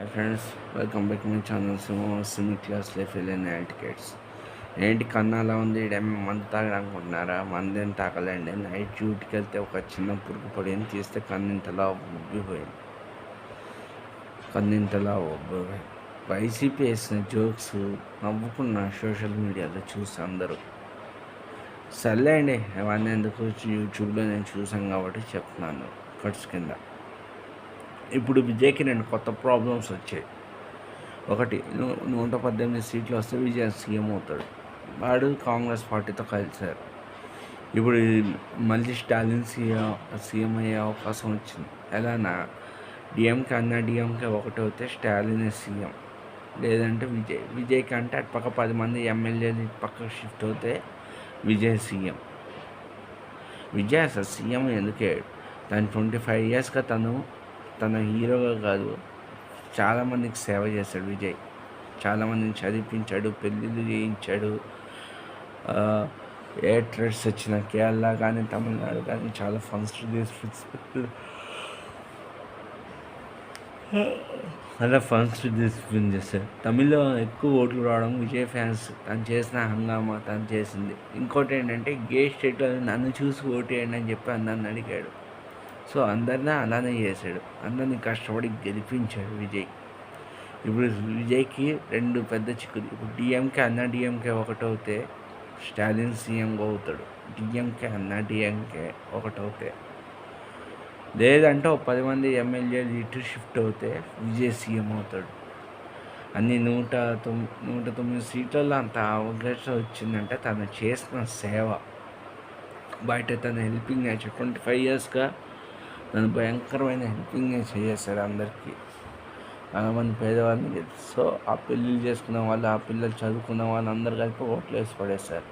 Hi friends, welcome back my channel సిమి class life వెళ్ళిన tickets. ఏంటి కన్నా అలా ఉంది? ఈడేమో మందు తాగడానుకుంటున్నారా? మందు ఏం తాగలేండి. నైట్ డ్యూటీకి వెళ్తే ఒక చిన్న పురుగు పడింది, తీస్తే కన్నింతలా ఉబ్బిపోయింది. వైసీపీ వేసిన జోక్స్ నవ్వుకున్న సోషల్ మీడియాలో చూసి అందరూ. సర్లే అండి, అవన్నీ ఎందుకు, యూట్యూబ్లో నేను చూసాను కాబట్టి చెప్తున్నాను కట్స్ కింద. ఇప్పుడు విజయ్కి 2 కొత్త ప్రాబ్లమ్స్ వచ్చాయి. ఒకటి, 118 సీట్లు వస్తే విజయ్ సీఎం అవుతాడు. వాడు కాంగ్రెస్ పార్టీతో కలిశారు. ఇప్పుడు మళ్ళీ స్టాలిన్ సీఎం అయ్యే అవకాశం వచ్చింది. ఎలానా, డిఎంకే డిఎంకే ఒకటి అవుతే స్టాలిన్ సీఎం, లేదంటే విజయ్కి అంటే అటు పక్క 10 మంది ఎమ్మెల్యేలు ఇటు పక్క షిఫ్ట్ అవుతే విజయ్ సీఎం. విజయ్ అసలు సీఎం ఎందుకే? తను 25 ఇయర్స్గా తన హీరోగా కాదు, చాలామందికి సేవ చేశాడు విజయ్. చాలామందిని చదివించాడు, పెళ్ళిళ్ళు చేయించాడు. ఏ ట్రెడ్స్ వచ్చిన కేరళ కానీ తమిళనాడు కానీ చాలా ఫండ్స్ డిసిప్లిన్ చేశాడు. తమిళ్లో ఎక్కువ ఓట్లు రావడం విజయ్ ఫ్యాన్స్. తను చేసిన హంగామా తను చేసింది. ఇంకోటి ఏంటంటే, గే స్టేట్లో నన్ను చూసి ఓటేయండి అని చెప్పి అందరిని అడిగాడు. సో అందరినీ అలానే చేశాడు. అందరినీ కష్టపడి గెలిపించాడు విజయ్. ఇప్పుడు విజయ్కి 2 పెద్ద చిక్కులు. ఇప్పుడు డిఎంకే ఒకటవుతే స్టాలిన్ సీఎంగా అవుతాడు. డిఎంకే ఒకటవుతే, లేదంటే 10 మంది ఎమ్మెల్యేలు ఇటు షిఫ్ట్ అవుతే విజయ్ సీఎం అవుతాడు. అన్ని 109 సీట్లలో అంత అవకాశం వచ్చిందంటే తను చేసిన సేవ. బయట తన హెల్పింగ్ నేచర్ 25 ఇయర్స్గా తను భయంకరమైన హెల్పింగ్ చేశాడు అందరికీ. చాలామంది పేదవాళ్ళని. సో ఆ పెళ్ళిళ్ళు చేసుకున్న వాళ్ళు, ఆ పిల్లలు చదువుకున్న వాళ్ళు అందరు కలిపి ఓట్లు వేసి పడేశారు.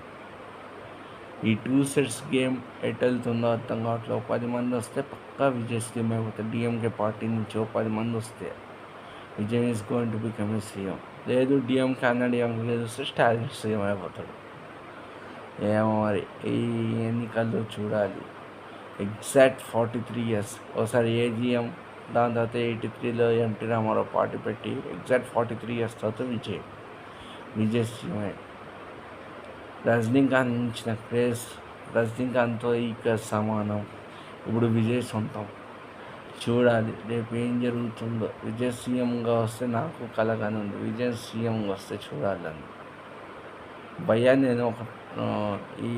ఈ 2 సెట్స్ గేమ్ ఎటు వెళ్తుందో అర్థం కావట్లేదు. 10 మంది వస్తే పక్కా విజయ్ సీఎం అయిపోతాడు. డిఎంకే పార్టీ నుంచి 10 మంది వస్తే Vijay is going to become a CM. లేదు, డిఎంకే వస్తే స్టాలిన్ సీఎం అయిపోతాడు. ఏమో మరి, ఈ ఎన్నికల్లో చూడాలి. Exact 43 years. ఒకసారి ఏజిఎం, దాని తర్వాత 83లో ఎన్టీ రామారావు పార్టీ పెట్టి ఎగ్జాక్ట్ 43 ఇయర్స్ తర్వాత విజయ్ సీఎం. రజనీకాంత్ ఇచ్చిన క్రేజ్, రజనీకాంత్తో ఇక సమానం. ఇప్పుడు విజయ్ సొంతం. చూడాలి రేపు ఏం జరుగుతుందో. విజయ్ సీఎంగా వస్తే నాకు కలగానే ఉంది. విజయ్ సీఎంగా వస్తే చూడాలని. భయ్యా, నేను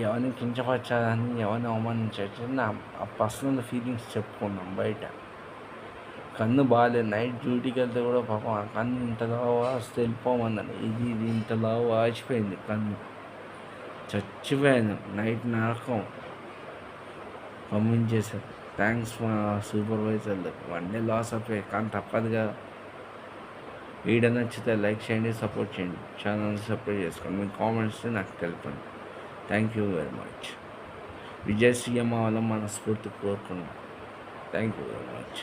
ఎవరిని కించపరచాలని, ఎవరిని అవమానించాలని నా పర్సనల్ ఫీలింగ్స్ చెప్పుకున్నాం బయట. కన్ను బాగాలేదు. నైట్ డ్యూటీకి వెళ్తే కూడా పాపం ఆ కన్ను ఇంతలా వస్తే వెళ్ళిపోమన్నాను. ఇది ఇంతలా వాచిపోయింది కన్ను. చచ్చిపోయాను. నైట్ నరకం పంపించేశారు. థ్యాంక్స్ మా సూపర్వైజర్లకు. 1 డే లాస్ అయిపోయాయి, కానీ తప్పదుగా. వీడియో నచ్చితే లైక్ చేయండి, సపోర్ట్ చేయండి. ఛానల్ని సపోర్ట్ చేసుకోండి. మీ కామెంట్స్ నాకు తెలపండి. Thank you very much. Vijay CM అవ్వాలని మనస్ఫూర్తి కోరుకున్నాను. Thank you very much.